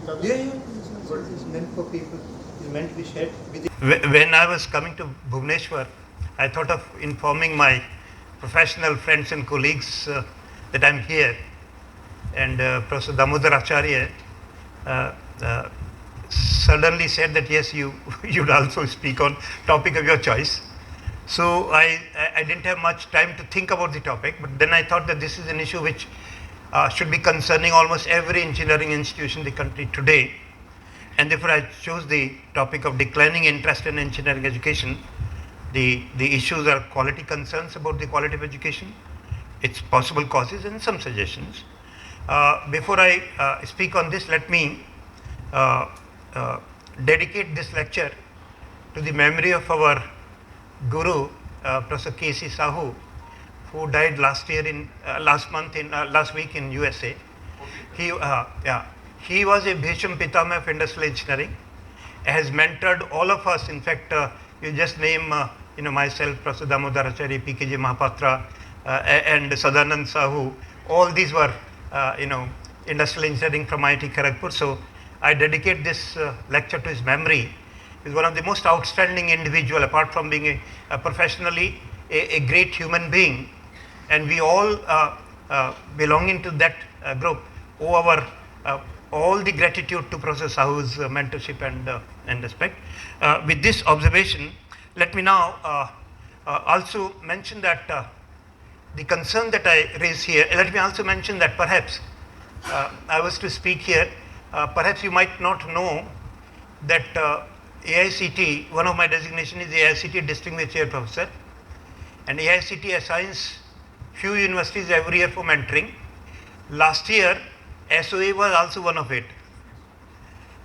Yeah, it's meant for people. It's meant to be shared. When I was coming to Bhubaneswar, I thought of informing my professional friends and colleagues that I'm here. And Professor Damodar Acharya suddenly said that yes, you'd also speak on topic of your choice. So I didn't have much time to think about the topic, but then I thought that this is an issue which should be concerning almost every engineering institution in the country today. And therefore I chose the topic of declining interest in engineering education. The issues are quality concerns about the quality of education, its possible causes, and some suggestions. Before I speak on this, let me dedicate this lecture to the memory of our guru, Professor K.C. Sahu, who died last week in USA. He was a Bhisham Pitama of industrial engineering, has mentored all of us. In fact, you just name myself, Professor Damodar Acharya, P.K.J. Mahapatra, and Sadanand Sahu. All these were industrial engineering from IIT Kharagpur. So I dedicate this lecture to his memory. He's one of the most outstanding individual, apart from being professionally a great human being. And we all belonging to that group owe our all the gratitude to Professor Sahu's mentorship and respect. With this observation, let me now also mention that the concern that I raise here, let me also mention that perhaps I was to speak here, perhaps you might not know that AICT, one of my designations is AICT Distinguished Chair Professor, and AICT assigns few universities every year for mentoring. Last year, SOA was also one of it.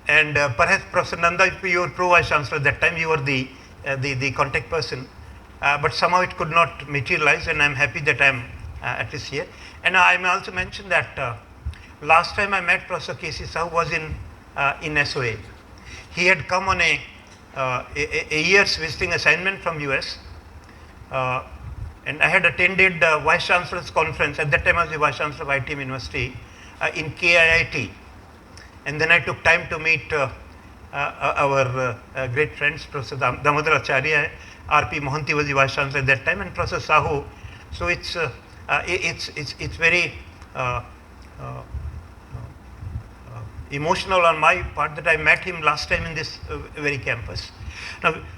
And perhaps Professor Nanda, you were Pro-Vice Chancellor at that time, you were the contact person. But somehow it could not materialize, and I'm happy that I'm at least here. And I may also mention that last time I met Professor K.C. Sahu was in SOA. He had come on a year's visiting assignment from US. And I had attended the Vice Chancellor's conference. At that time I was the Vice Chancellor of ITM University in KIIT. And then I took time to meet our great friends, Professor Damodar Acharya. R.P. Mohanty was the Vice Chancellor at that time, and Professor Sahu. So it's very emotional on my part that I met him last time in this very campus.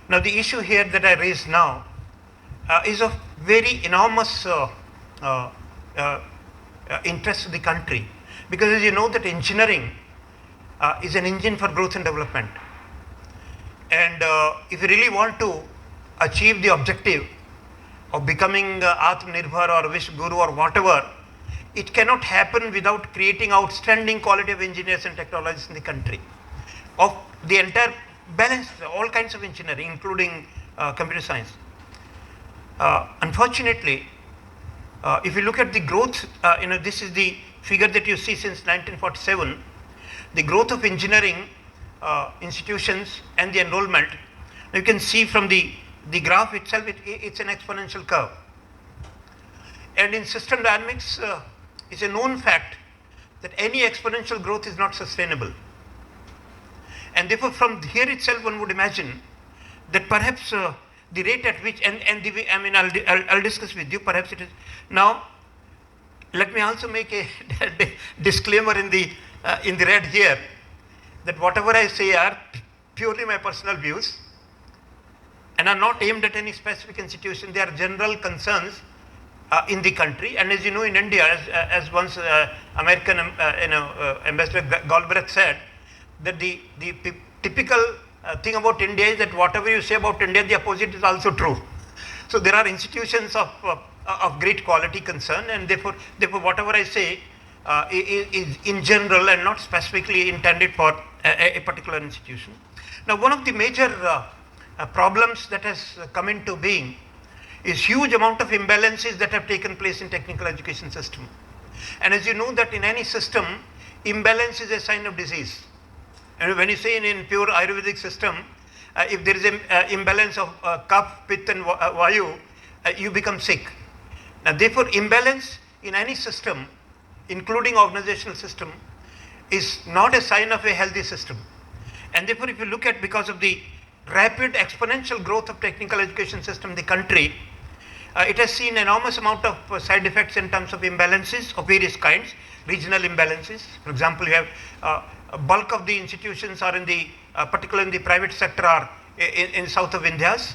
Now the issue here that I raise now is of very enormous interest to the country, because as you know that engineering is an engine for growth and development. And if you really want to achieve the objective of becoming Atmanirbhar or Vishwaguru or whatever, it cannot happen without creating outstanding quality of engineers and technologists in the country. Of the entire balance, all kinds of engineering, including computer science. Unfortunately, if you look at the growth, this is the figure that you see since 1947, the growth of engineering institutions and the enrollment. You can see from the graph itself, it's an exponential curve. And in system dynamics, it's a known fact that any exponential growth is not sustainable. And therefore, from here itself, one would imagine that perhaps the rate at which, I'll discuss with you, perhaps it is. Now, let me also make a disclaimer in the red here, that whatever I say are purely my personal views and are not aimed at any specific institution. They are general concerns in the country. And as you know, in India, as once American Ambassador Galbraith said, that the typical thing about India is that whatever you say about India, the opposite is also true. So there are institutions of great quality concern, and therefore whatever I say is in general and not specifically intended for a particular institution. Now, one of the major problems that has come into being is huge amount of imbalances that have taken place in technical education system. And as you know that in any system, imbalance is a sign of disease. And when you say in pure Ayurvedic system, if there is an imbalance of kapha, pitta and vayu, you become sick. Now therefore imbalance in any system, including organizational system, is not a sign of a healthy system. And therefore, if you look at, because of the rapid exponential growth of technical education system in the country, it has seen enormous amount of side effects in terms of imbalances of various kinds, regional imbalances. For example, you have a bulk of the institutions are in the, particularly in the private sector, are in south of India's.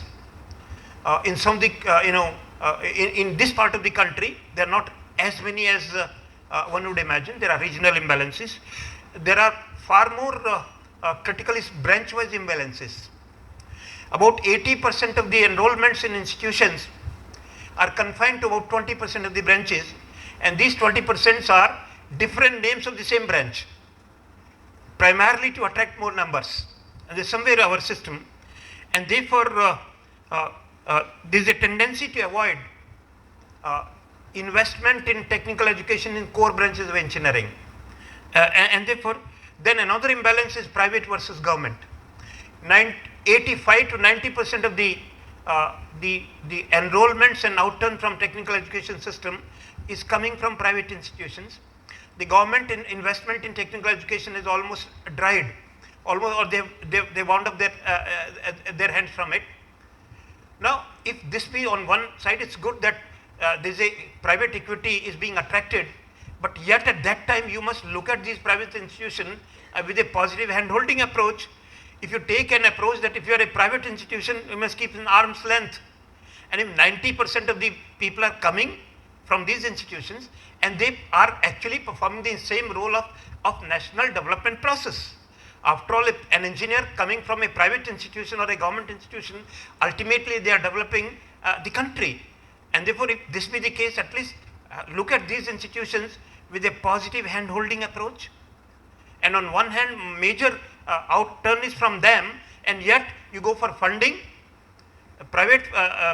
In some of the, in this part of the country, there are not as many as one would imagine. There are regional imbalances. There are far more critically branch-wise imbalances. About 80% of the enrollments in institutions are confined to about 20% of the branches, and these 20% are different names of the same branch, primarily to attract more numbers. And there's somewhere our system, and therefore there is a tendency to avoid investment in technical education in core branches of engineering. And therefore, then another imbalance is private versus government. 85 to 90% of the enrollments and outturn from technical education system is coming from private institutions. The government investment in technical education is almost dried, almost, or they wound up their hands from it. Now, if this be on one side, it's good that there is a private equity is being attracted, but yet at that time you must look at these private institutions with a positive hand-holding approach. If you take an approach that if you are a private institution, you must keep an arm's length, and if 90% of the people are coming from these institutions and they are actually performing the same role of national development process. After all, if an engineer coming from a private institution or a government institution, ultimately they are developing the country. And therefore, if this be the case, at least look at these institutions with a positive hand-holding approach. And on one hand, major outturn is from them, and yet you go for funding. Private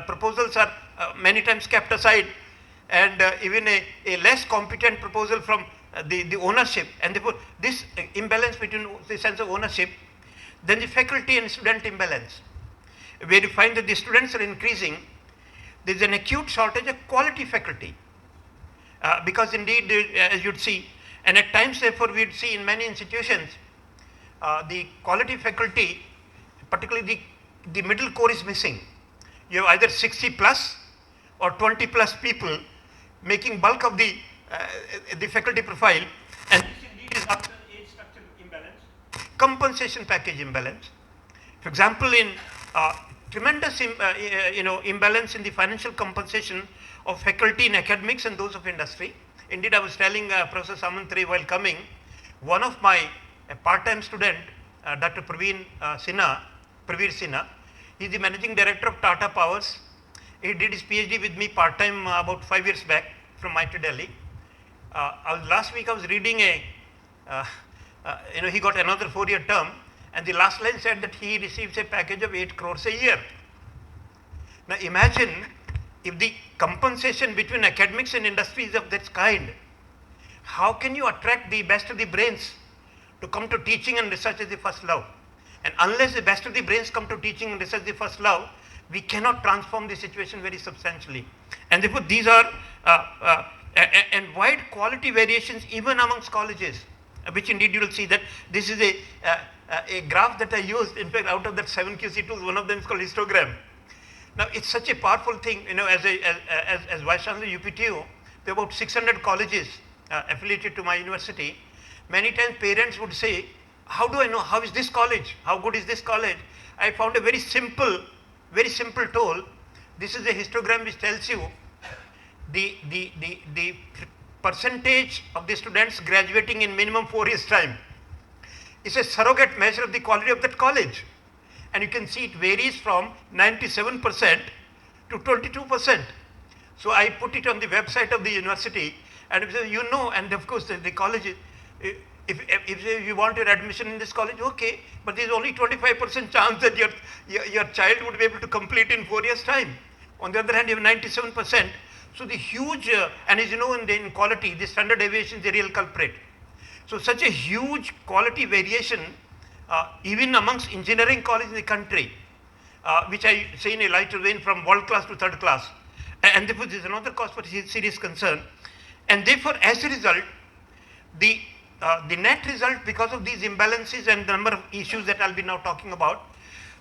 proposals are many times kept aside, and even a less competent proposal from the ownership, and therefore this imbalance between the sense of ownership. Then the faculty and student imbalance, where you find that the students are increasing. There is an acute shortage of quality faculty, because indeed, as you'd see, and at times therefore we'd see in many institutions, the quality faculty, particularly the middle core, is missing. You have either 60 plus or 20 plus people making bulk of the faculty profile, and this indeed is after age structure imbalance, compensation package imbalance. For example, in tremendous imbalance in the financial compensation of faculty in academics and those of industry. Indeed, I was telling Professor Samantri while coming, one of my part-time student, Dr. Praveer Sinha, he is the managing director of Tata Powers. He did his PhD with me part-time about 5 years back from MIT Delhi. Last week I was reading he got another 4-year term, and the last line said that he receives a package of 8 crores a year. Now imagine if the compensation between academics and industry is of that kind, how can you attract the best of the brains to come to teaching and research as the first love? And unless the best of the brains come to teaching and research as the first love, we cannot transform the situation very substantially. And therefore these are and wide quality variations even amongst colleges, which indeed you will see that this is a graph that I used. In fact, out of that 7 QC tools, one of them is called histogram. Now it's such a powerful thing, as Vice Chancellor UPTU, there are about 600 colleges affiliated to my university. Many times parents would say, how do I know, how is this college, how good is this college? I found a very simple tool. This is a histogram which tells you the percentage of the students graduating in minimum 4 years time. It's a surrogate measure of the quality of that college. And you can see it varies from 97% to 22%. So I put it on the website of the university, and and of course the college, if you want your admission in this college, okay, but there is only 25% chance that your child would be able to complete in 4 years time. On the other hand, you have 97%. So the huge, and as you know, in quality, the standard deviation is a real culprit. So such a huge quality variation, even amongst engineering colleges in the country, which I say in a lighter vein from world class to third class. And therefore, this is another cause for serious concern. And therefore, as a result, the the net result, because of these imbalances and the number of issues that I'll be now talking about,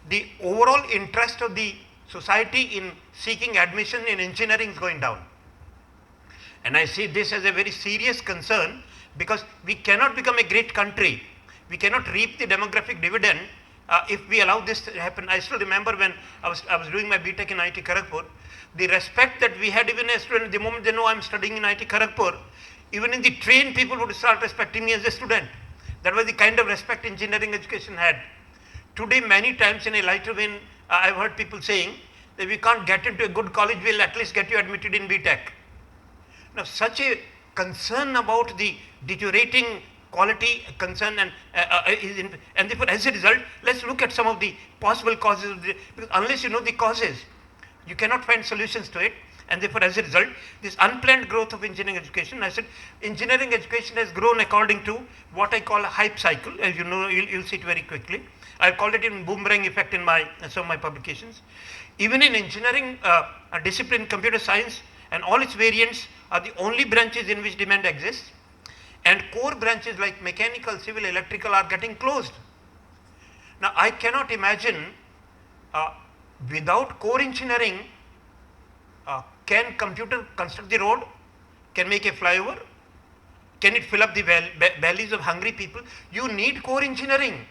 the overall interest of the society in seeking admission in engineering is going down. And I see this as a very serious concern, because we cannot become a great country, we cannot reap the demographic dividend if we allow this to happen. I still remember when I was doing my BTech in IIT Kharagpur, the respect that we had even as students, the moment they know I am studying in IIT Kharagpur, even in the train people would start respecting me as a student. That was the kind of respect engineering education had. Today many times in a lighter vein, I have heard people saying that we can't get into a good college, we'll at least get you admitted in BTech. Now such a concern about the deteriorating quality concern and therefore as a result, let's look at some of the possible causes of because unless you know the causes, you cannot find solutions to it. And therefore as a result, this unplanned growth of engineering education, I said engineering education has grown according to what I call a hype cycle. As you know, you'll see it very quickly. I called it in boomerang effect in some of my publications. Even in engineering discipline, computer science and all its variants are the only branches in which demand exists, and core branches like mechanical, civil, electrical are getting closed. Now I cannot imagine without core engineering, can computer construct the road, can make a flyover, can it fill up the bellies of hungry people? You need core engineering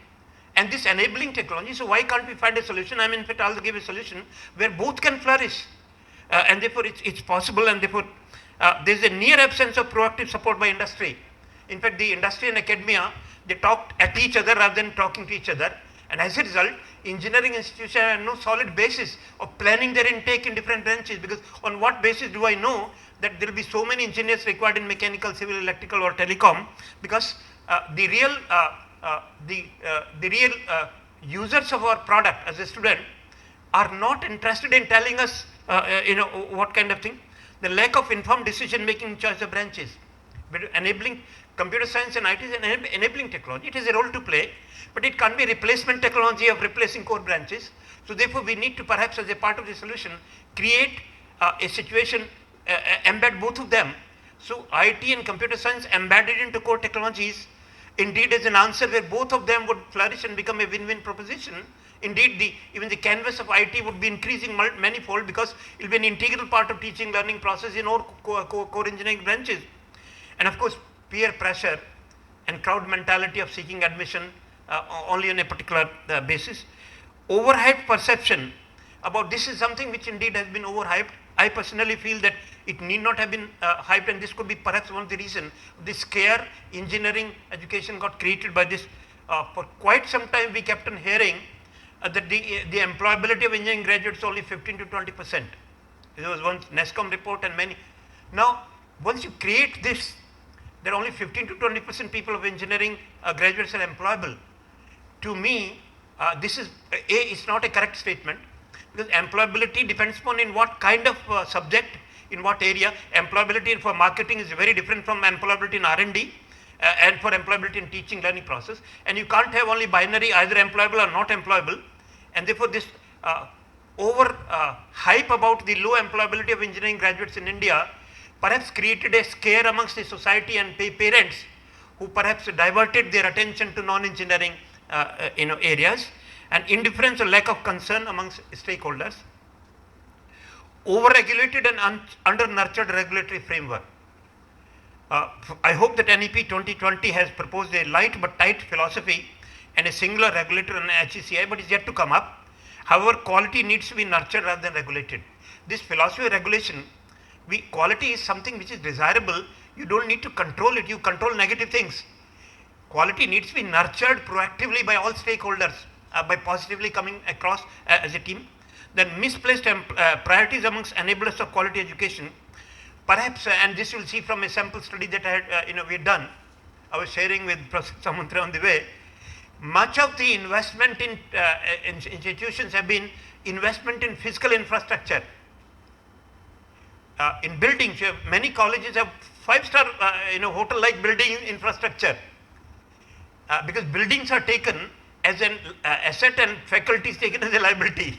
and this enabling technology. So why can't we find a solution? I mean, in fact, I'll give a solution where both can flourish, and therefore it's possible, and therefore there's a near absence of proactive support by industry. In fact, the industry and academia, they talked at each other rather than talking to each other, and as a result, engineering institutions have no solid basis of planning their intake in different branches, because on what basis do I know that there will be so many engineers required in mechanical, civil, electrical or telecom, because the real users of our product as a student are not interested in telling us what kind of thing. The lack of informed decision making in choice of branches. But enabling computer science and IT is an enabling technology. It has a role to play, but it can't be replacement technology of replacing core branches. So therefore we need to perhaps as a part of the solution create a situation, embed both of them. So IT and computer science embedded into core technologies indeed is an answer where both of them would flourish and become a win-win proposition. Indeed, even the canvas of IT would be increasing manifold, because it will be an integral part of teaching learning process in all core engineering branches. And of course, peer pressure and crowd mentality of seeking admission only on a particular basis. Overhyped perception about this is something which indeed has been overhyped. I personally feel that it need not have been hyped, and this could be perhaps one of the reasons. This scare engineering education got created by this. For quite some time we kept on hearing that the employability of engineering graduates is only 15 to 20%. There was one NESCOM report and many. Now, once you create this, there are only 15 to 20% people of engineering graduates are employable. To me, this is it's not a correct statement, because employability depends upon in what kind of subject, in what area. Employability for marketing is very different from employability in R&D and for employability in teaching learning process. And you can't have only binary, either employable or not employable. And therefore this hype about the low employability of engineering graduates in India perhaps created a scare amongst the society and parents, who perhaps diverted their attention to non-engineering areas, and indifference or lack of concern amongst stakeholders. Over-regulated and under-nurtured regulatory framework. I hope that NEP 2020 has proposed a light but tight philosophy and a singular regulator and HECI, but it's yet to come up. However, quality needs to be nurtured rather than regulated. This philosophy of regulation, quality is something which is desirable. You don't need to control it, you control negative things. Quality needs to be nurtured proactively by all stakeholders, by positively coming across as a team. Then misplaced priorities amongst enablers of quality education, perhaps, and this you will see from a sample study that I had, we had done. I was sharing with Professor Samantra on the way. Much of the investment in institutions have been investment in physical infrastructure. In buildings, many colleges have 5-star hotel-like building infrastructure, because buildings are taken as an asset and faculty is taken as a liability,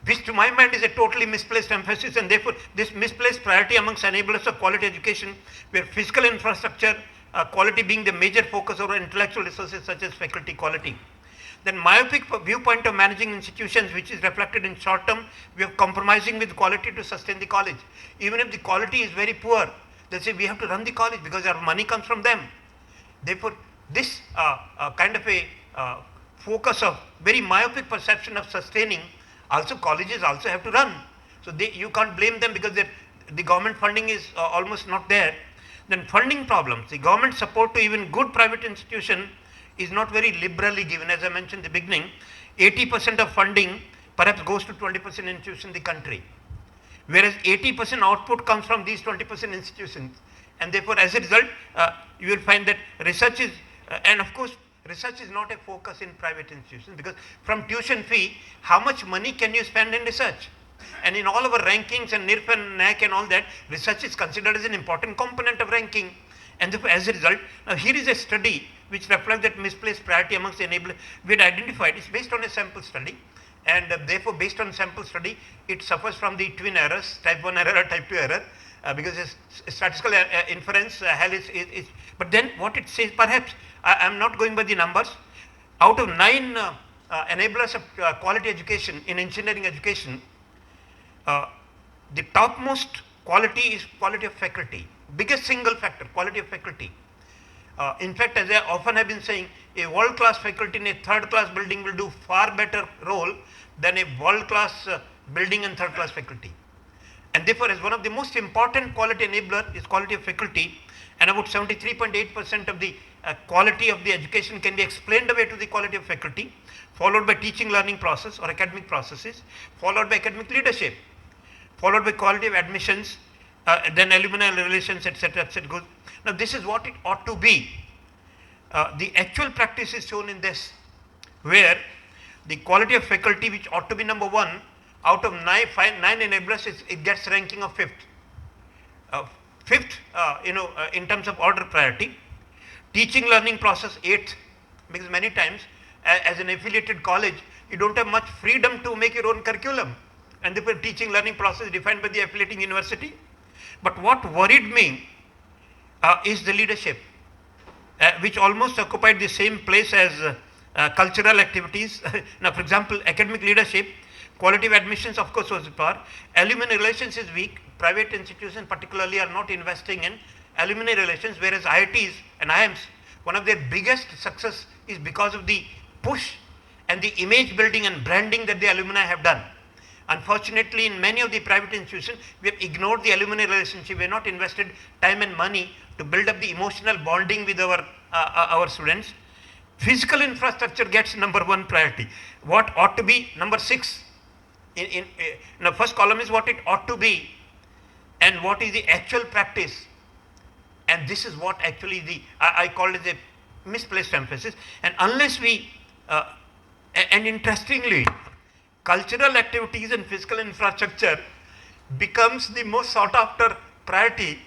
which to my mind is a totally misplaced emphasis, and therefore this misplaced priority amongst enablers of quality education, where physical infrastructure quality being the major focus of our intellectual resources such as faculty quality. Then myopic viewpoint of managing institutions, which is reflected in short term, we are compromising with quality to sustain the college. Even if the quality is very poor, they say we have to run the college because our money comes from them. Therefore, this kind of a focus of very myopic perception of sustaining, also colleges also have to run. So you can't blame them because the government funding is almost not there. Then funding problems, the government support to even good private institution is not very liberally given. As I mentioned in the beginning, 80% of funding perhaps goes to 20% institutions in the country, whereas 80% output comes from these 20% institutions. And therefore, as a result, you will find that research is, and of course, research is not a focus in private institutions, because from tuition fee, how much money can you spend in research? And in all our rankings and NIRF and NAC and all that, research is considered as an important component of ranking. And therefore, as a result, now here is a study which reflects that misplaced priority amongst the enablers we had identified. It's based on a sample study, and therefore, based on sample study, it suffers from the twin errors, type 1 error or type 2 error, because statistical inference is, but then what it says, perhaps, I am not going by the numbers, out of 9 enablers of quality education in engineering education, the topmost quality is quality of faculty, biggest single factor, quality of faculty. In fact, as I often have been saying, a world class faculty in a third class building will do far better role than a world class building and third class faculty. And therefore, as one of the most important quality enabler is quality of faculty, and about 73.8% of the quality of the education can be explained away to the quality of faculty, followed by teaching learning process or academic processes, followed by academic leadership, followed by quality of admissions, then alumni relations, etc., etc. Now, this is what it ought to be. The actual practice is shown in this, where the quality of faculty, which ought to be number 1, out of 9 enablers, it gets ranking of 5th. 5th, in terms of order priority. Teaching learning process 8th, because many times as an affiliated college, you don't have much freedom to make your own curriculum, and therefore teaching learning process is defined by the affiliating university. But what worried me is the leadership, which almost occupied the same place as cultural activities. Now, for example, academic leadership, quality of admissions of course was poor, alumni relations is weak, private institutions particularly are not investing in alumni relations, whereas IITs and IIMs, one of their biggest success is because of the push and the image building and branding that the alumni have done. Unfortunately, in many of the private institutions, we have ignored the alumni relationship. We have not invested time and money to build up the emotional bonding with our students. Physical infrastructure gets number 1 priority. What ought to be number 6? In the first column is what it ought to be and what is the actual practice. And this is what actually I call it a misplaced emphasis. And unless we, and interestingly, cultural activities and physical infrastructure becomes the most sought after priority.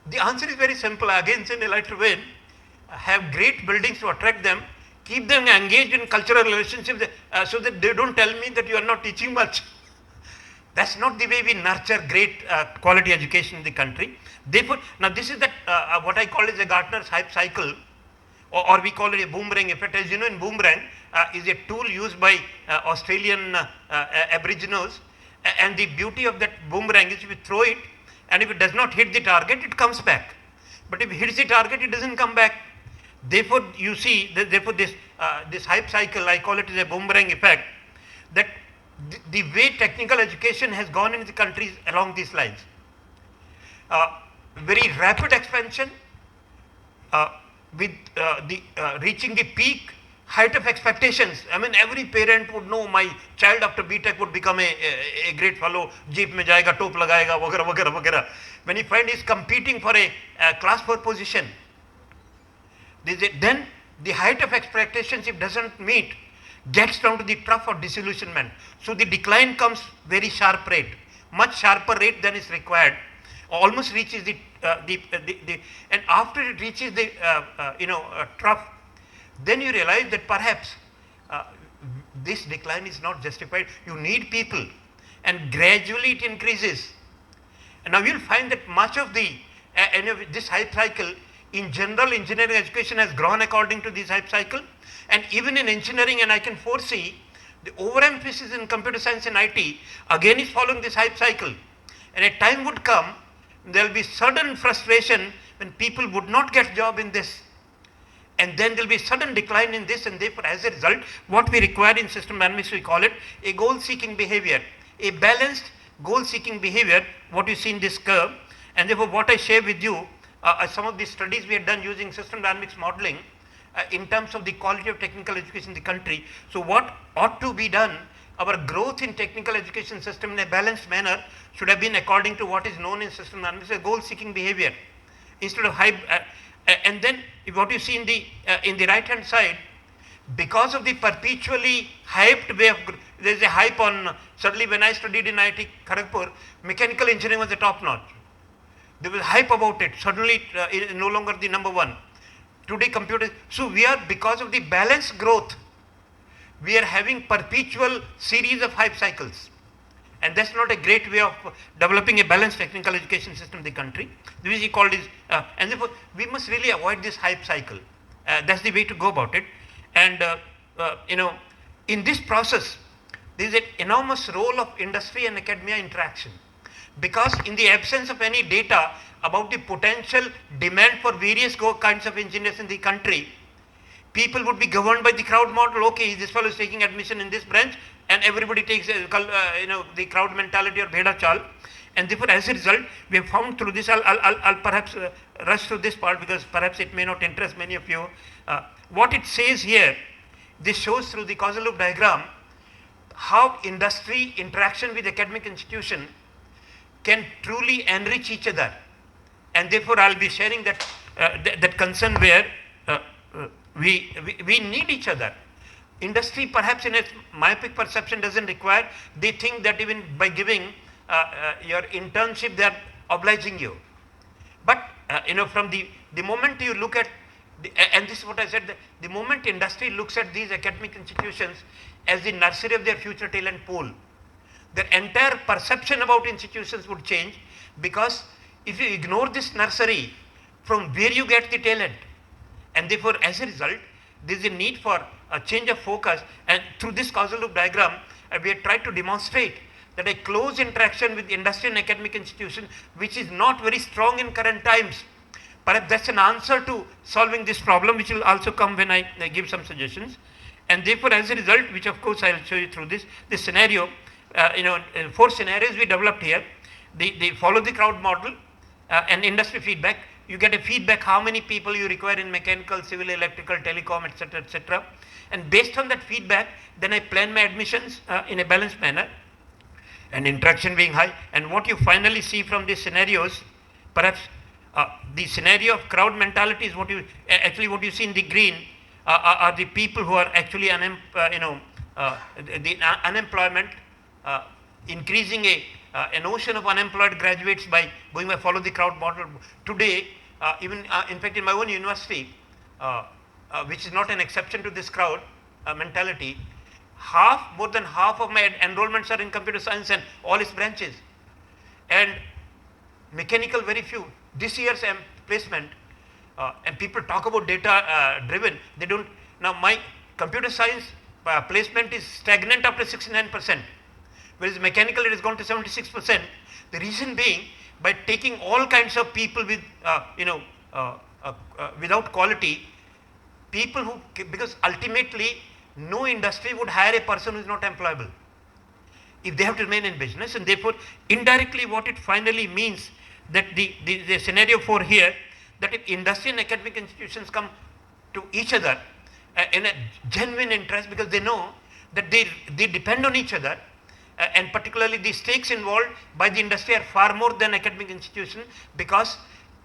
The answer is very simple. Again, in a lighter vein, have great buildings to attract them, keep them engaged in cultural relationships so that they don't tell me that you are not teaching much. That's not the way we nurture great quality education in the country. Therefore, now this is what I call is a Gartner's hype cycle, or we call it a boomerang effect. As you know, in boomerang is a tool used by Australian Aboriginals, and the beauty of that boomerang is if you throw it and if it does not hit the target, it comes back. But if it hits the target, it doesn't come back. Therefore, you see, therefore this hype cycle, I call it as a boomerang effect, that the way technical education has gone in the country is along these lines. Very rapid expansion with reaching the peak height of expectations. I mean, every parent would know my child after BTech would become a great fellow, jeep mein jayega, top lagayega, वगैरह वगैरह वगैरह. When you find he's competing for a class 4 position, then the height of expectations, if doesn't meet, gets down to the trough of disillusionment. So the decline comes very sharp rate, much sharper rate than is required, almost reaches and after it reaches the trough, then you realize that perhaps this decline is not justified. You need people, and gradually it increases. And now you'll find that much of this hype cycle in general engineering education has grown according to this hype cycle, and even in engineering, and I can foresee the overemphasis in computer science and IT again is following this hype cycle. And a time would come, there will be sudden frustration when people would not get job in this. And then there will be sudden decline in this, and therefore as a result, what we require in system dynamics, we call it a goal-seeking behavior, a balanced goal-seeking behavior, what you see in this curve. And therefore what I share with you some of the studies we have done using system dynamics modeling in terms of the quality of technical education in the country. So what ought to be done, our growth in technical education system in a balanced manner should have been according to what is known in system dynamics as goal-seeking behavior, instead of hype. And then what you see in the right hand side, because of the perpetually hyped way of, there is a hype on, certainly when I studied in IIT Kharagpur, mechanical engineering was the top notch. There was hype about it, suddenly it is no longer the number one. Today computers, so we are, because of the balanced growth, we are having perpetual series of hype cycles. And that's not a great way of developing a balanced technical education system in the country. This is called is, and therefore we must really avoid this hype cycle. That's the way to go about it. And in this process, there is an enormous role of industry and academia interaction. Because in the absence of any data about the potential demand for various kinds of engineers in the country, people would be governed by the crowd model. Okay, this fellow is taking admission in this branch, and everybody takes the crowd mentality or bheda chal. And therefore as a result, we have found through this, I'll perhaps rush through this part because perhaps it may not interest many of you. What it says here, this shows through the causal loop diagram how industry interaction with academic institution can truly enrich each other. And therefore I'll be sharing that that concern where we need each other. Industry perhaps in its myopic perception doesn't require, they think that even by giving your internship they are obliging you. But from the moment you look at, and this is what I said, the moment industry looks at these academic institutions as the nursery of their future talent pool, their entire perception about institutions would change, because if you ignore this nursery, from where you get the talent? And therefore as a result, there is a need for a change of focus. And through this causal loop diagram, we have tried to demonstrate that a close interaction with industry and academic institution, which is not very strong in current times, perhaps that's an answer to solving this problem, which will also come when I give some suggestions. And therefore as a result, which of course I will show you through this scenario, 4 scenarios we developed here. They follow the crowd model and industry feedback. You get a feedback how many people you require in mechanical, civil, electrical, telecom, etc., etc. And based on that feedback, then I plan my admissions in a balanced manner, and interaction being high. And what you finally see from these scenarios, perhaps the scenario of crowd mentality is what you see in the green are the people who are actually the unemployment, increasing a notion of unemployed graduates by going by follow the crowd model. Today, even in fact in my own university, which is not an exception to this crowd mentality, more than half of my enrollments are in computer science and all its branches, and mechanical very few. This year's placement, and people talk about data driven, they don't. Now my computer science placement is stagnant after 69%, whereas mechanical it has gone to 76%. The reason being, by taking all kinds of people with without quality, people who, because ultimately no industry would hire a person who is not employable if they have to remain in business. And therefore indirectly what it finally means, that the scenario 4 here, that if industry and academic institutions come to each other in a genuine interest, because they know that they depend on each other, and particularly the stakes involved by the industry are far more than academic institution, because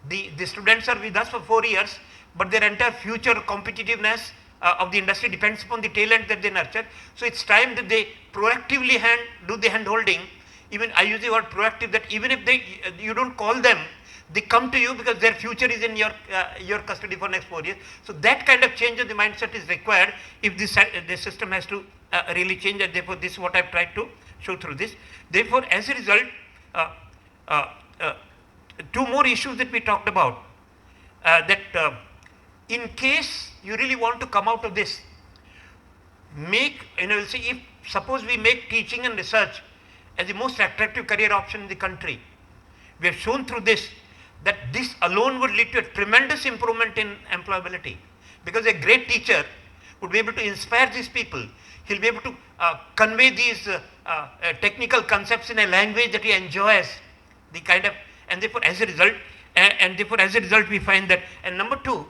the students are with us for 4 years, but their entire future competitiveness of the industry depends upon the talent that they nurture. So it's time that they proactively do the hand holding. Even I use the word proactive, that even if you don't call them, they come to you because their future is in your custody for next 4 years. So that kind of change of the mindset is required if the system has to really change. And therefore this is what I've tried to show through this. Therefore as a result, 2 more issues that we talked about. that in case you really want to come out of this, make, see, if suppose we make teaching and research as the most attractive career option in the country, we have shown through this that this alone would lead to a tremendous improvement in employability, because a great teacher would be able to inspire these people. He'll be able to convey these technical concepts in a language that he enjoys, the kind of, and therefore as a result, we find that. And number two,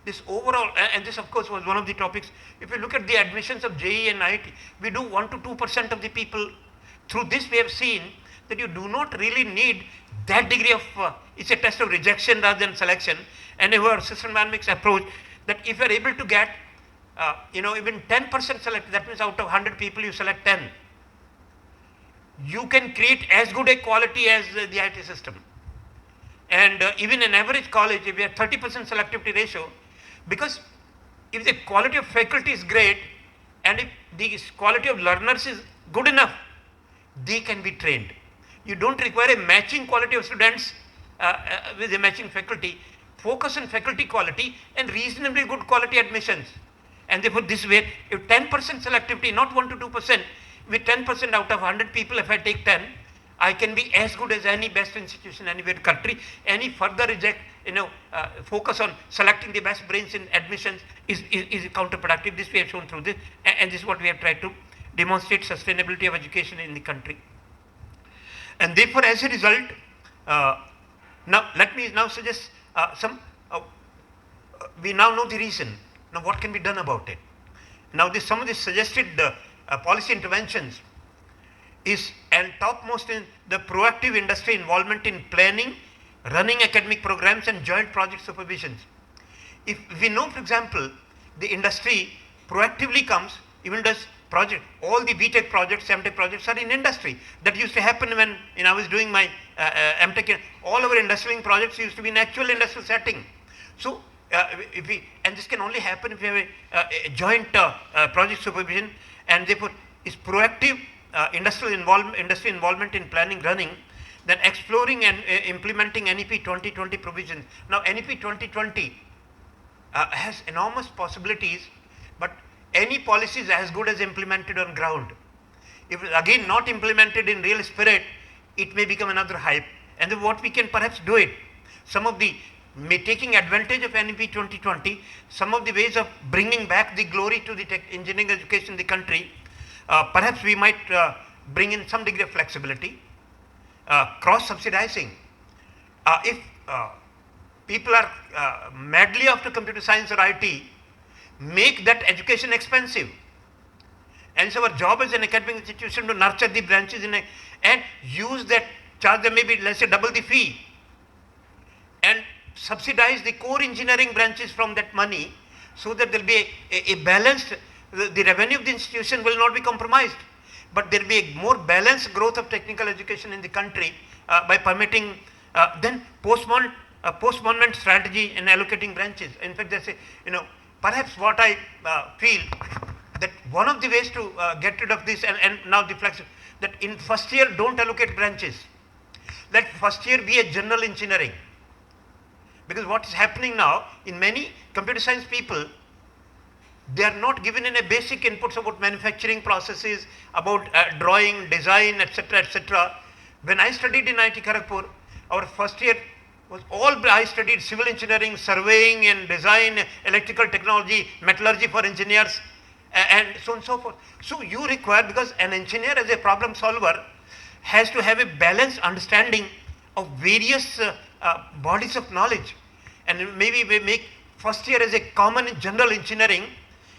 this overall, and this of course was one of the topics, if you look at the admissions of JEE and IIT, we do 1 to 2% of the people. Through this we have seen that you do not really need that degree of, it's a test of rejection rather than selection. And our system dynamics approach, that if you are able to get, even 10% selected, that means out of 100 people you select 10, you can create as good a quality as the IT system. And even in average college, if you have 30% selectivity ratio, because if the quality of faculty is great and if the quality of learners is good enough, they can be trained. You don't require a matching quality of students with a matching faculty. Focus on faculty quality and reasonably good quality admissions. And therefore this way, if 10% selectivity, not 1 to 2%, with 10% out of 100 people, if I take 10, I can be as good as any best institution anywhere in the country. Any further focus on selecting the best brains in admissions is counterproductive. This we have shown through this, and this is what we have tried to demonstrate, sustainability of education in the country. And therefore as a result, now let me now suggest we now know the reason. Now what can be done about it? Now some of the suggested policy interventions is, and topmost in the proactive industry involvement in planning, running academic programs and joint project supervisions. If we know, for example, the industry proactively comes, even does project, all the BTech projects, MTech projects are in industry. That used to happen when I was doing my MTech, all our industrial projects used to be in actual industrial setting. So and this can only happen if you have a joint project supervision, and therefore is proactive industry involvement in planning, running, then exploring and implementing NEP 2020 provisions. Now NEP 2020 has enormous possibilities, but any policy is as good as implemented on ground. If again not implemented in real spirit, it may become another hype. And then what we can perhaps do it, some of the taking advantage of NEP 2020, some of the ways of bringing back the glory to the engineering education in the country, perhaps we might bring in some degree of flexibility, cross-subsidizing. If people are madly after computer science or IT, make that education expensive. And it's our job as an academic institution to nurture the branches and use that, charge them maybe let's say double the fee, and subsidize the core engineering branches from that money, so that there will be a balanced, the revenue of the institution will not be compromised, but there will be a more balanced growth of technical education in the country by permitting then postponement strategy in allocating branches. In fact, there's perhaps what I feel that one of the ways to get rid of this, and now the flex, that in first year don't allocate branches. Let first year be a general engineering. Because what is happening now, in many computer science people, they are not given in a basic inputs about manufacturing processes, about drawing, design, etc., etc. When I studied in IIT Kharagpur, our first year was all, I studied civil engineering, surveying and design, electrical technology, metallurgy for engineers, and so on and so forth. So you require, because an engineer as a problem solver has to have a balanced understanding of various bodies of knowledge, and maybe we make first year as a common general engineering,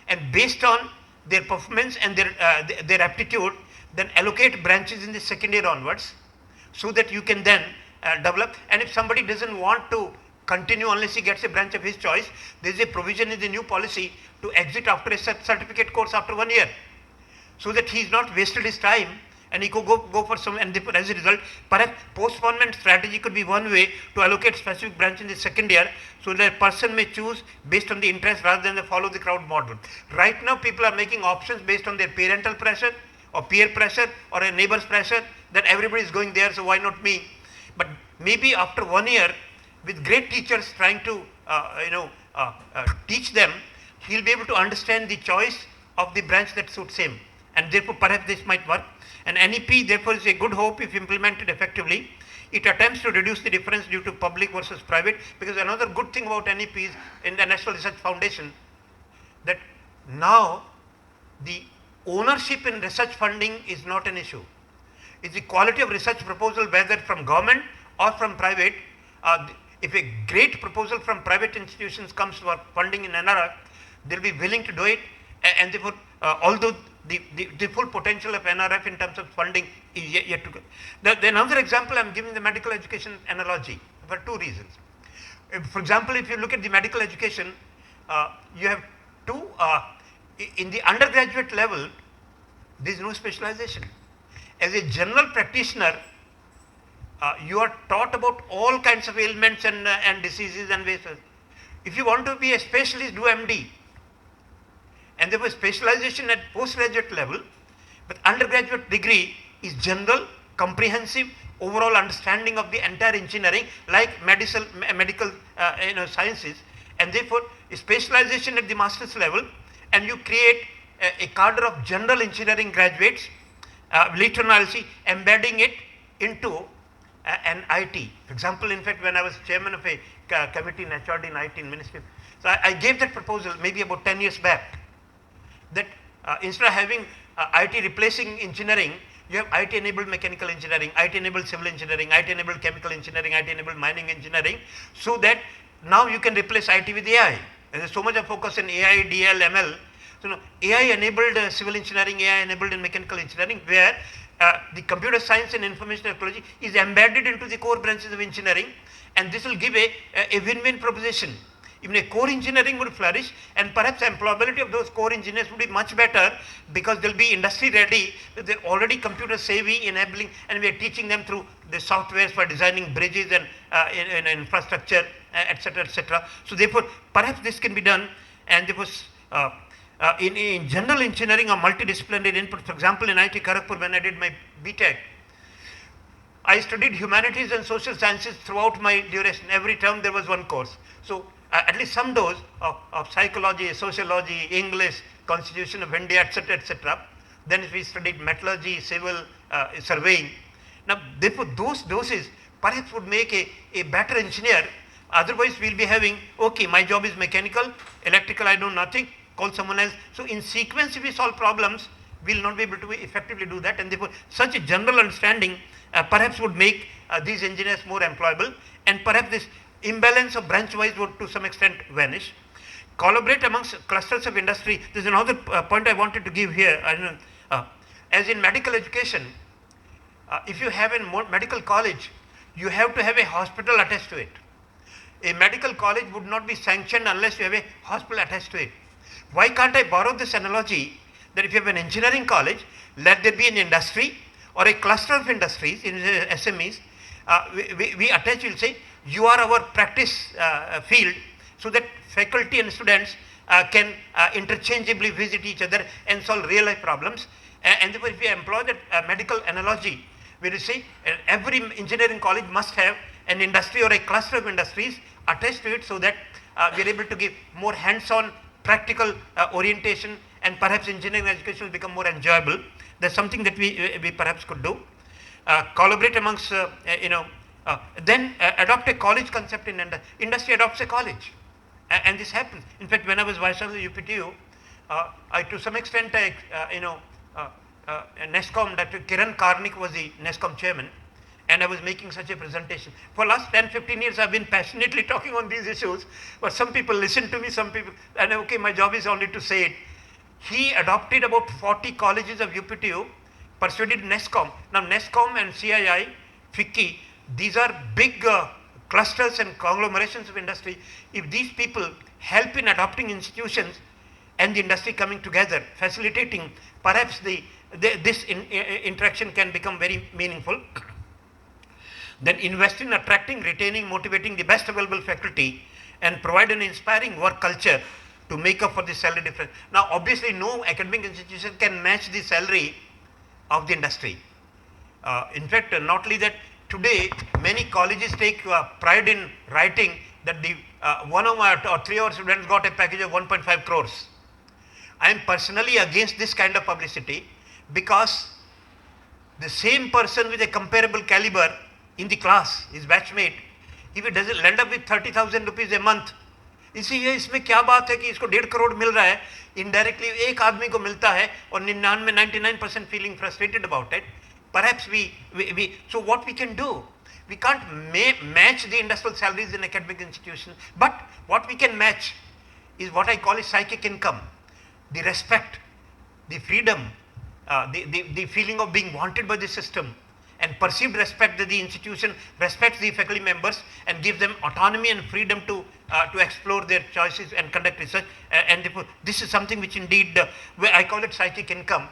and based on their performance and their aptitude, then allocate branches in the second year onwards, so that you can then develop. And if somebody doesn't want to continue unless he gets a branch of his choice, there is a provision in the new policy to exit after a certificate course after 1 year, so that he is not wasted his time and he could go for some, and as a result, perhaps postponement strategy could be one way to allocate specific branch in the second year, so that a person may choose based on the interest rather than the follow the crowd model. Right now people are making options based on their parental pressure or peer pressure or a neighbor's pressure, that everybody is going there, so why not me? But maybe after 1 year, with great teachers trying to teach them, he will be able to understand the choice of the branch that suits him, and therefore perhaps this might work. And NEP therefore is a good hope if implemented effectively. It attempts to reduce the difference due to public versus private, because another good thing about NEP is in the National Research Foundation that now the ownership in research funding is not an issue. It's the quality of research proposal, whether from government or from private. If a great proposal from private institutions comes for funding in NRF, they'll be willing to do it, and therefore although the full potential of NRF in terms of funding is yet to go. The another example, I am giving the medical education analogy for two reasons. For example, if you look at the medical education, you have two, in the undergraduate level, there is no specialization. As a general practitioner, you are taught about all kinds of ailments and diseases and ways. If you want to be a specialist, do MD. And there was specialization at postgraduate level, but undergraduate degree is general, comprehensive, overall understanding of the entire engineering, like medical sciences, and therefore specialization at the master's level, and you create a cadre of general engineering graduates, later on I'll see embedding it into an IT. For example, in fact, when I was chairman of a committee in HRD in IT in Ministry, so I gave that proposal maybe about 10 years back, that instead of having IT replacing engineering, you have IT enabled mechanical engineering, IT enabled civil engineering, IT enabled chemical engineering, IT enabled mining engineering, so that now you can replace IT with AI. There is so much of focus in AI, DL, ML. So now AI enabled civil engineering, AI enabled in mechanical engineering, where the computer science and information technology is embedded into the core branches of engineering, and this will give a win-win proposition. Even a core engineering would flourish, and perhaps employability of those core engineers would be much better, because they'll be industry ready, they're already computer savvy, enabling, and we are teaching them through the softwares for designing bridges and in infrastructure, etc., etc. So therefore, perhaps this can be done, and there was in general engineering or multidisciplinary input. For example, in IIT Kharagpur, when I did my BTech, I studied humanities and social sciences throughout my duration. Every term there was one course. So at least some dose of psychology, sociology, English, Constitution of India, etc., etc. Then we studied metallurgy, civil, surveying. Now, therefore, those doses perhaps would make a better engineer. Otherwise, we will be having, okay, my job is mechanical, electrical, I know nothing, call someone else. So in sequence, if we solve problems, we will not be able to effectively do that, and therefore such a general understanding perhaps would make these engineers more employable, and perhaps this imbalance of branch wise would to some extent vanish. Collaborate amongst clusters of industry. There is another point I wanted to give here. As in medical education, if you have a medical college, you have to have a hospital attached to it. A medical college would not be sanctioned unless you have a hospital attached to it. Why can't I borrow this analogy that if you have an engineering college, let there be an industry or a cluster of industries in SMEs, we attach, we'll say, you are our practice field, so that faculty and students can interchangeably visit each other and solve real life problems. And therefore, if we employ that medical analogy, we will say every engineering college must have an industry or a cluster of industries attached to it, so that we are able to give more hands-on practical orientation, and perhaps engineering education will become more enjoyable. That's something that we perhaps could do. Collaborate amongst, then adopt a college concept in industry adopts a college. And this happens. In fact, when I was vice chancellor of UPTU, I to some extent, NESCOM, Dr. Kiran Karnik was the NESCOM chairman, and I was making such a presentation. For last 10-15 years, I've been passionately talking on these issues, but some people listen to me, some people, and okay, my job is only to say it. He adopted about 40 colleges of UPTU, persuaded NESCOM. Now NESCOM and CII, FICCI, these are big clusters and conglomerations of industry. If these people help in adopting institutions and the industry coming together, facilitating, perhaps this interaction can become very meaningful. Then invest in attracting, retaining, motivating the best available faculty, and provide an inspiring work culture to make up for the salary difference. Now obviously no academic institution can match the salary of the industry. In fact, not only that, today many colleges take pride in writing that the one of my or 3 of our students got a package of 1.5 crores. I am personally against this kind of publicity, because the same person with a comparable caliber in the class, his batchmate, if he doesn't end up with 30,000 rupees a month, इसी ये इसमें क्या बात है कि इसको 1.5 करोड़ मिल रहा है, indirectly एक आदमी को मिलता है और 99% feeling frustrated about it. Perhaps so what we can do, we can't match the industrial salaries in academic institutions, but what we can match is what I call a psychic income, the respect, the freedom, the feeling of being wanted by the system, and perceived respect that the institution respects the faculty members and gives them autonomy and freedom to explore their choices and conduct research. And this is something which indeed, I call it psychic income,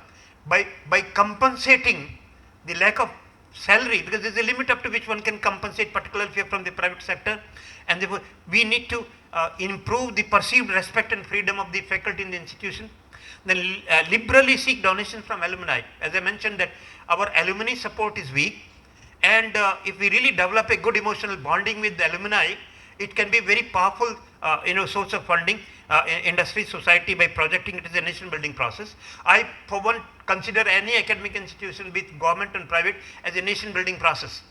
by compensating the lack of salary, because there is a limit up to which one can compensate, particularly if you are from the private sector, and therefore we need to improve the perceived respect and freedom of the faculty in the institution. Then liberally seek donations from alumni. As I mentioned, that our alumni support is weak, and if we really develop a good emotional bonding with the alumni, it can be a very powerful source of funding industry, society, by projecting it as a nation building process. I for one consider any academic institution, with government and private, as a nation building process,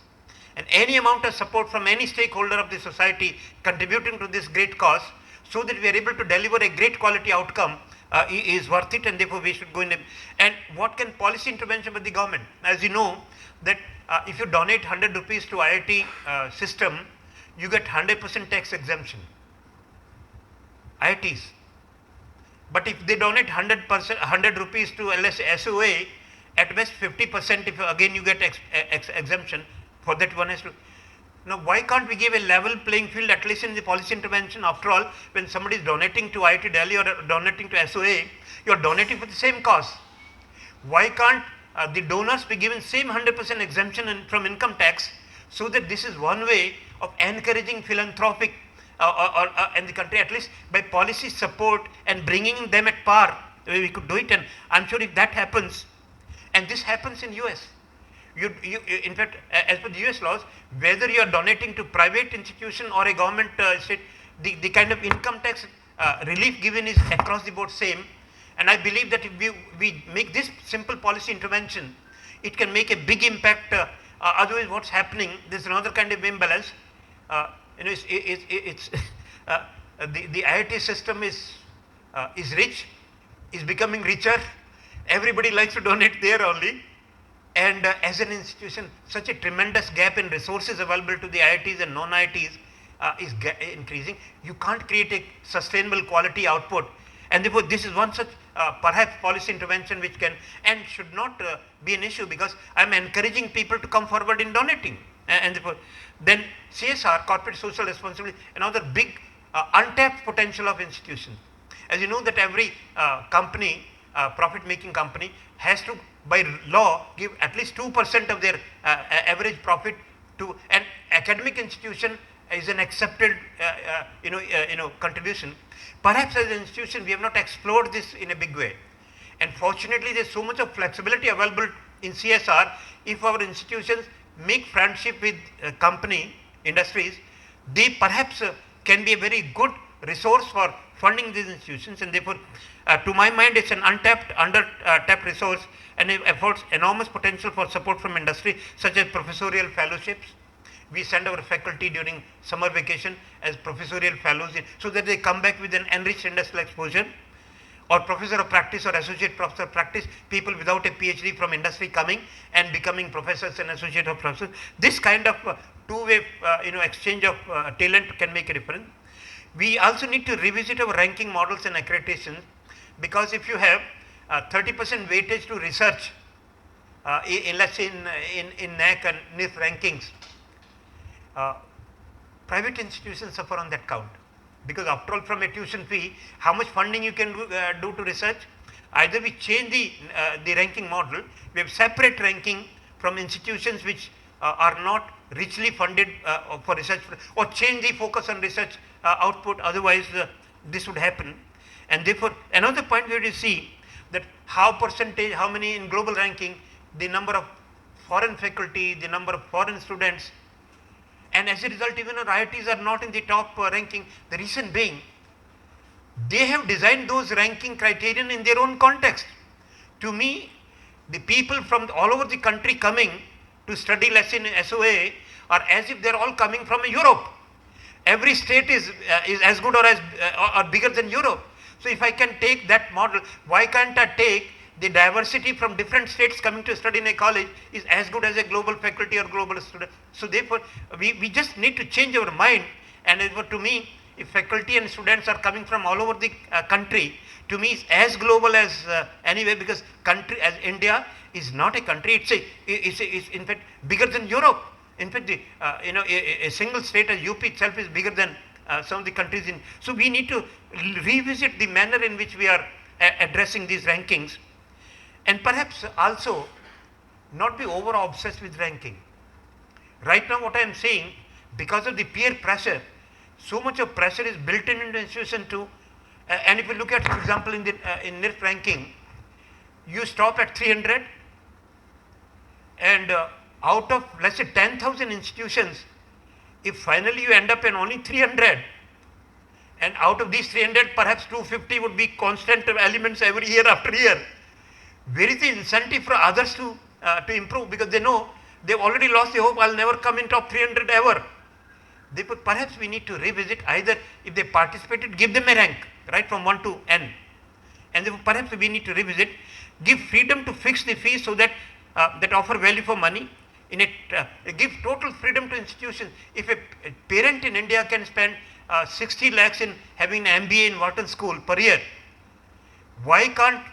and any amount of support from any stakeholder of the society contributing to this great cause, so that we are able to deliver a great quality outcome, is worth it, and therefore we should go in. And what can policy intervention with the government? As you know, that if you donate 100 rupees to IIT system, you get 100% tax exemption. IITs. But if they donate 100 rupees to LS SOA, at best 50%, if again you get exemption. For that one has to. Now, why can't we give a level playing field, at least in the policy intervention? After all, when somebody is donating to IIT Delhi or donating to SOA, you are donating for the same cause. Why can't the donors be given same 100% exemption from income tax, so that this is one way of encouraging philanthropic in the country, at least by policy support and bringing them at par, the way we could do it. And I am sure if that happens, and this happens in US, in fact, as per the US laws, whether you are donating to private institution or a government state, the kind of income tax relief given is across the board same. And I believe that if we make this simple policy intervention, it can make a big impact. Otherwise, what's happening? There's another kind of imbalance. The IIT system is rich, is becoming richer. Everybody likes to donate there only. And as an institution, such a tremendous gap in resources available to the IITs and non-IITs is increasing. You can't create a sustainable quality output, and therefore this is one such perhaps policy intervention which can and should not be an issue, because I am encouraging people to come forward in donating, and therefore then CSR, corporate social responsibility, another big untapped potential of institutions. As you know that every company, profit making company, has to by law give at least 2% of their average profit to an academic institution is an accepted contribution. Perhaps as an institution we have not explored this in a big way, and fortunately there is so much of flexibility available in CSR. If our institutions make friendship with company industries, they perhaps can be a very good resource for funding these institutions, and therefore to my mind it's an undertapped resource, and it affords enormous potential for support from industry, such as professorial fellowships. We send our faculty during summer vacation as professorial fellows, so that they come back with an enriched industrial exposure, or professor of practice or associate professor of practice, people without a PhD from industry coming and becoming professors and associate of professors. This kind of two-way exchange of talent can make a difference. We also need to revisit our ranking models and accreditations, because if you have 30% weightage to research, let's say in NAC and NIF rankings, private institutions suffer on that count, because after all, from a tuition fee, how much funding you can do to research? Either we change the ranking model, we have separate ranking from institutions which are not richly funded for research, or change the focus on research output. Otherwise this would happen. And therefore another point we have to see that how many in global ranking, the number of foreign faculty, the number of foreign students, And as a result, even our IITs are not in the top ranking. The reason being, they have designed those ranking criterion in their own context. To me, the people from all over the country coming to study less in SOA are as if they are all coming from Europe. Every state is as good or bigger than Europe. So if I can take that model, why can't I take the diversity from different states coming to study in a college is as good as a global faculty or global student. So therefore, we just need to change our mind. And to me, if faculty and students are coming from all over the country, to me it's as global as anyway, because country as India is not a country, it's in fact bigger than Europe. In fact, a single state as UP itself is bigger than some of the countries in. So we need to revisit the manner in which we are addressing these rankings, and perhaps also not be over obsessed with ranking. Right now what I am saying, because of the peer pressure, so much of pressure is built into the institution to, and if you look at, for example, in the in NIRF ranking, you stop at 300, and out of let's say 10,000 institutions, if finally you end up in only 300, and out of these 300 perhaps 250 would be constant elements every year after year, where is the incentive for others to improve? Because they know they've already lost the hope, I'll never come in top 300 ever. Therefore, perhaps we need to revisit, either if they participated, give them a rank, right, from 1 to n. And therefore, perhaps we need to revisit, give freedom to fix the fees so that that offer value for money. Give total freedom to institutions. If a parent in India can spend 60 lakhs in having an MBA in Wharton School per year, why can't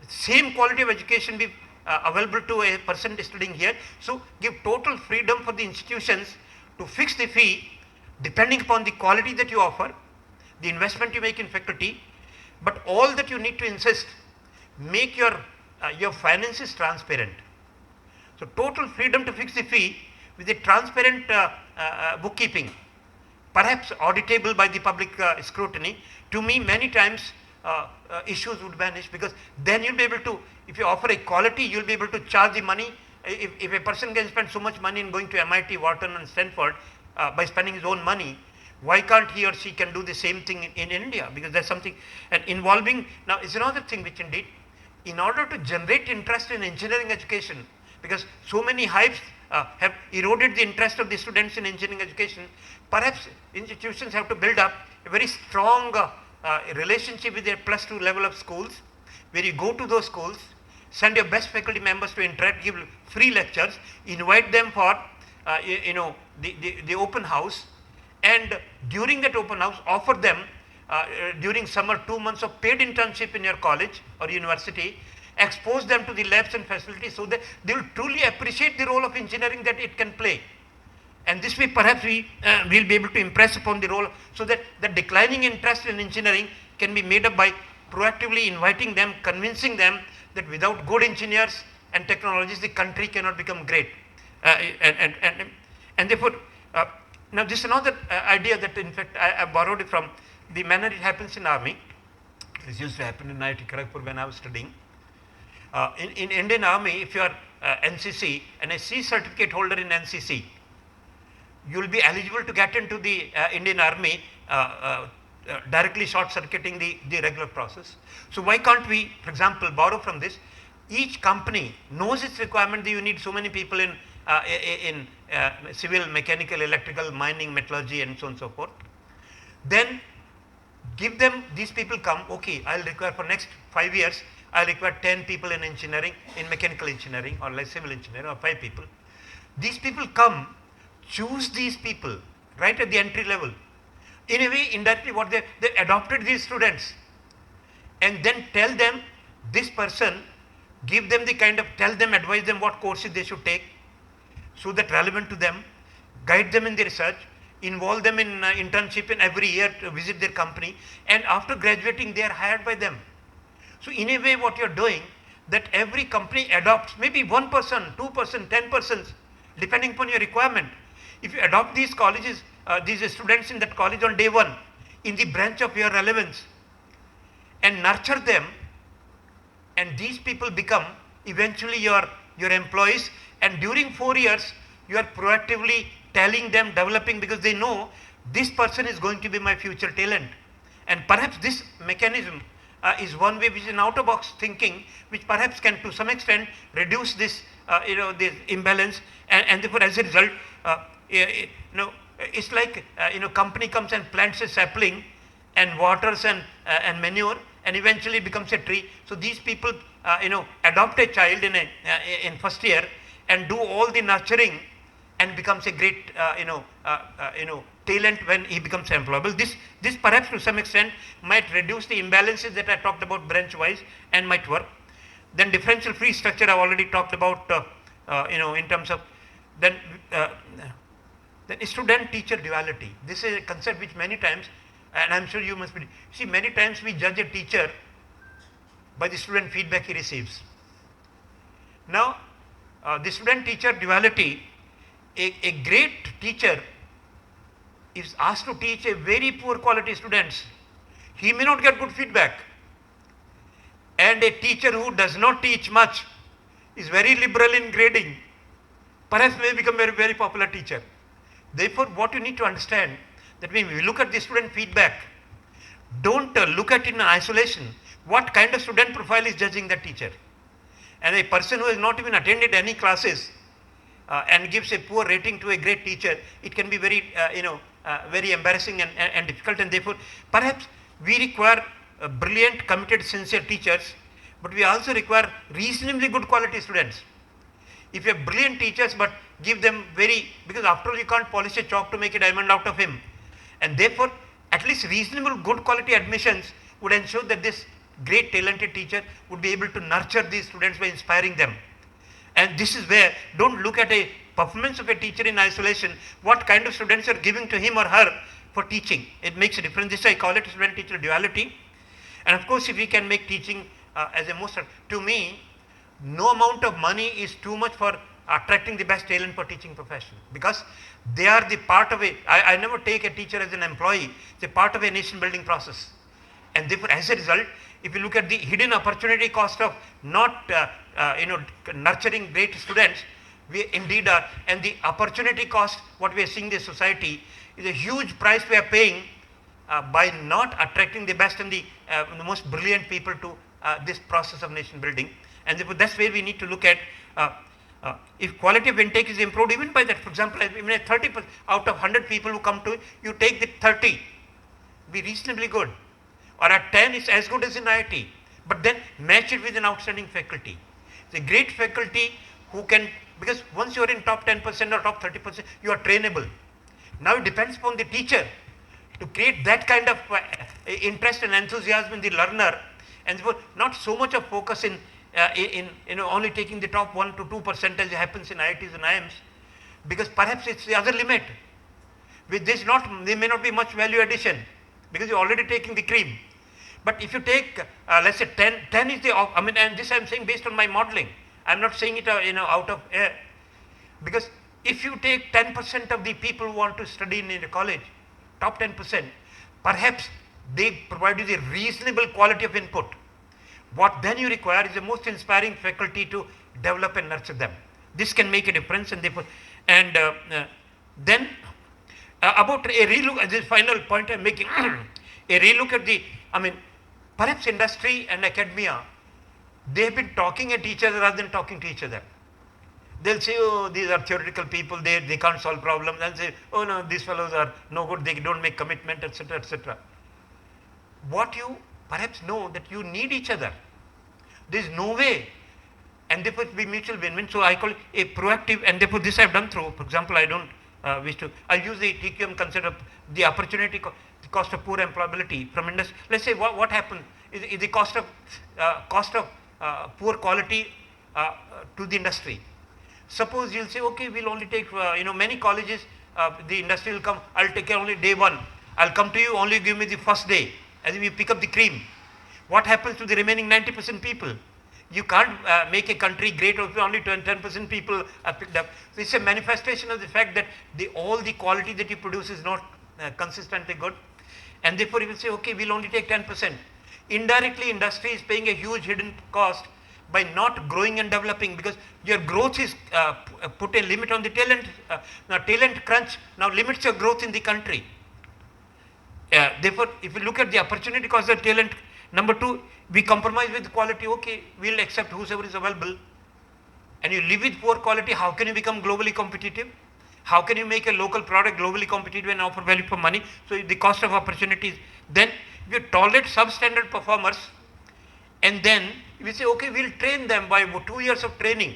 same quality of education be available to a person studying here? So give total freedom for the institutions to fix the fee depending upon the quality that you offer, the investment you make in faculty, but all that you need to insist, make your finances transparent. So total freedom to fix the fee with a transparent bookkeeping, perhaps auditable by the public scrutiny. To me, many times issues would vanish, because then you'll be able to, if you offer a quality, you'll be able to charge the money. If a person can spend so much money in going to MIT, Wharton and Stanford by spending his own money, why can't he or she can do the same thing in India? Because there's something, and involving, now is another thing which indeed, in order to generate interest in engineering education, because so many hypes have eroded the interest of the students in engineering education, perhaps institutions have to build up a very strong relationship with their +2 level of schools, where you go to those schools, send your best faculty members to interact, give free lectures, invite them for the open house, and during that open house offer them during summer 2 months of paid internship in your college or university, expose them to the labs and facilities so that they will truly appreciate the role of engineering that it can play. And this way perhaps we will be able to impress upon the role, so that the declining interest in engineering can be made up by proactively inviting them, convincing them that without good engineers and technologies the country cannot become great. And therefore, now this is another idea that in fact I borrowed it from the manner it happens in army. This used to happen in IIT Kharagpur when I was studying. In Indian Army, if you are NCC and a C certificate holder in NCC, you will be eligible to get into the Indian Army directly short circuiting the regular process. So why can't we, for example, borrow from this? Each company knows its requirement that you need so many people in civil, mechanical, electrical, mining, metallurgy and so on and so forth. Then give them, these people come, okay, I will require for next 5 years, I require 10 people in engineering, in mechanical engineering or like civil engineering, or 5 people. These people come, choose these people right at the entry level. In a way, indirectly what they adopted these students, and then tell them this person, give them the kind of, tell them, advise them what courses they should take, so that relevant to them, guide them in the research, involve them in internship in every year to visit their company, and after graduating they are hired by them. So in a way what you are doing, that every company adopts maybe 1 person, 2 person, 10 persons, depending upon your requirement. If you adopt these colleges, these students in that college on day 1, in the branch of your relevance, and nurture them, and these people become eventually your employees, and during 4 years you are proactively telling them, developing, because they know this person is going to be my future talent. And perhaps this mechanism is one way which is an out-of-box thinking, which perhaps can to some extent reduce this, this imbalance, and therefore as a result, it's like, company comes and plants a sapling and waters and manure, and eventually becomes a tree. So these people, adopt a child in first year and do all the nurturing, and becomes a great, talent when he becomes employable. This perhaps to some extent might reduce the imbalances that I talked about branch-wise and might work. Then differential fee structure I've already talked about, in terms of then student-teacher duality. This is a concept which many times, and I'm sure you must be, see, many times we judge a teacher by the student feedback he receives. Now, the student-teacher duality, a great teacher is asked to teach a very poor quality students, he may not get good feedback. And a teacher who does not teach much, is very liberal in grading, perhaps may become a very, very popular teacher. Therefore, what you need to understand, that when we look at the student feedback, don't look at it in isolation. What kind of student profile is judging that teacher? And a person who has not even attended any classes and gives a poor rating to a great teacher, it can be very, very embarrassing and difficult. And therefore, perhaps we require brilliant, committed, sincere teachers, but we also require reasonably good quality students. If you have brilliant teachers, but give them because after all you can't polish a chalk to make a diamond out of him. And therefore, at least reasonable good quality admissions would ensure that this great talented teacher would be able to nurture these students by inspiring them. And this is where, don't look at a performance of a teacher in isolation, what kind of students are giving to him or her for teaching. It makes a difference. This I call it student-teacher duality. And of course, if we can make teaching as a most, to me, no amount of money is too much for attracting the best talent for teaching profession, because they are the part of I never take a teacher as an employee, it's a part of a nation building process. And therefore, as a result, if you look at the hidden opportunity cost of not nurturing great students, we indeed are, and the opportunity cost, what we are seeing in the society, is a huge price we are paying by not attracting the best and the most brilliant people to this process of nation building. And therefore, that's where we need to look at if quality of intake is improved even by that. For example, even at 30% out of 100 people who come to you take the 30, be reasonably good. Or at 10 is as good as in IIT, but then match it with an outstanding faculty. It's a great faculty who can, because once you are in top 10% or top 30%, you are trainable. Now it depends upon the teacher to create that kind of interest and enthusiasm in the learner, and therefore not so much of focus in only taking the top 1 to 2% as happens in IITs and IIMs, because perhaps it's the other limit. With this there may not be much value addition, because you're already taking the cream. But if you take, let's say 10 is the, and this I'm saying based on my modeling. I'm not saying it, out of air. Because if you take 10% of the people who want to study in a college, top 10%, perhaps they provide you the reasonable quality of input. What then you require is the most inspiring faculty to develop and nurture them. This can make a difference, and therefore, and then about a relook, this final point I'm making, a relook at the, perhaps industry and academia, they have been talking at each other rather than talking to each other. They'll say, oh, these are theoretical people, they can't solve problems, and say, oh no, these fellows are no good, they don't make commitment, etc., etc. What you perhaps know that you need each other. There is no way, and therefore it will be mutual win-win. So I call it a proactive, and therefore this I have done through, for example, I don't wish to, I'll use the TQM concept of the opportunity, the cost of poor employability from industry. Let's say what happened is the cost of poor quality to the industry. Suppose you'll say, okay, we'll only take, many colleges, the industry will come, I'll take care only day 1. I'll come to you, only give me the first day, as if you pick up the cream. What happens to the remaining 90% people? You can't make a country great if only 10% people are picked up. So it's a manifestation of the fact that all the quality that you produce is not consistently good. And therefore you will say, okay, we'll only take 10%. Indirectly, industry is paying a huge hidden cost by not growing and developing, because your growth is put a limit on the talent. Now talent crunch now limits your growth in the country. Therefore, if you look at the opportunity cost of talent, number two, we compromise with quality. Okay, we'll accept whosoever is available. And you live with poor quality, how can you become globally competitive? How can you make a local product globally competitive and offer value for money? So the cost of opportunities. Then you tolerate substandard performers, and then we say, okay, we'll train them by 2 years of training.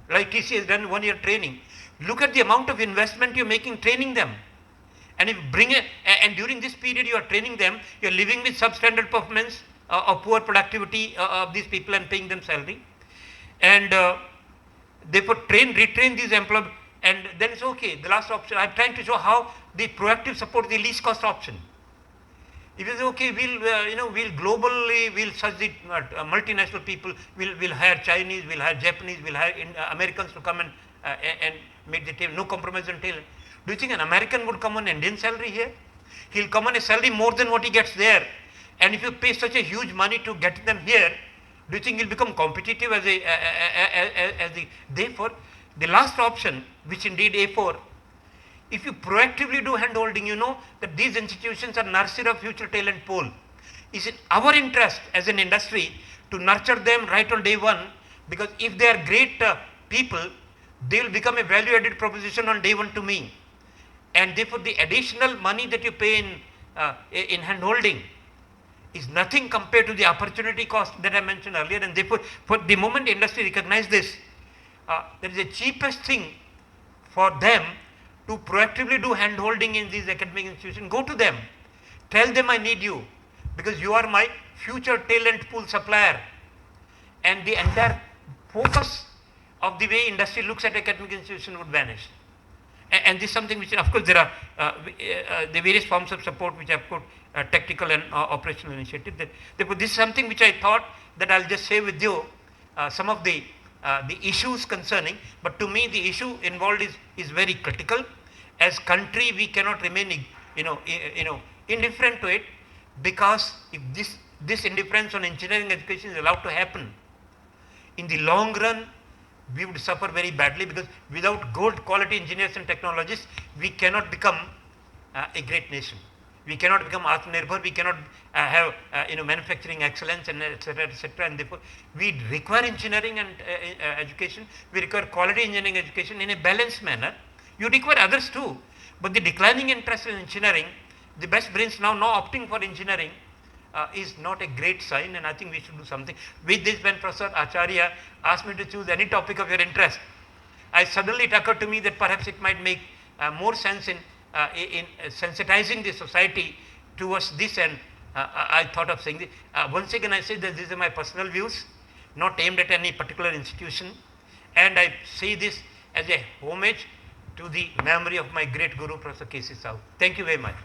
Like TC has done 1 year training. Look at the amount of investment you're making training them. And if and during this period you are training them, you're living with substandard performance or poor productivity of these people and paying them salary. And therefore retrain these employees, and then it's okay. The last option, I'm trying to show how the proactive support is the least cost option. If you say, okay, we'll globally, we'll search the multinational people, we'll hire Chinese, we'll hire Japanese, we'll hire Americans to come and make the team, no compromise on talent. Do you think an American would come on Indian salary here? He'll come on a salary more than what he gets there. And if you pay such a huge money to get them here, do you think he'll become competitive therefore, the last option, which indeed A4, if you proactively do hand-holding, you know that these institutions are nursery of future talent pool. It's in our interest as an industry to nurture them right on day one, because if they are great people, they will become a value-added proposition on day one to me. And therefore, the additional money that you pay in hand-holding is nothing compared to the opportunity cost that I mentioned earlier. And therefore, for the moment the industry recognize this, that is the cheapest thing for them to proactively do hand-holding in these academic institutions. Go to them, tell them I need you, because you are my future talent pool supplier. And the entire focus of the way industry looks at academic institution would vanish. And this is something which, of course, there are the various forms of support which I've put, technical and operational initiative. Therefore, this is something which I thought that I'll just share with you some of the issues concerning. But to me, the issue involved is very critical. As country, we cannot remain indifferent to it, because if this indifference on engineering education is allowed to happen, in the long run, we would suffer very badly, because without good quality engineers and technologists, we cannot become a great nation. We cannot become Atmanirbhar, we cannot have manufacturing excellence, and etc. etc. And therefore, we require engineering and education. We require quality engineering education in a balanced manner. You require others too, but the declining interest in engineering, the best brains now opting for engineering, is not a great sign, and I think we should do something. With this, when Professor Acharya asked me to choose any topic of your interest, suddenly it occurred to me that perhaps it might make more sense in sensitizing the society towards this, and I thought of saying this. Once again, I say that these are my personal views, not aimed at any particular institution, and I say this as a homage to the memory of my great guru, Professor K.C. Sahu. Thank you very much.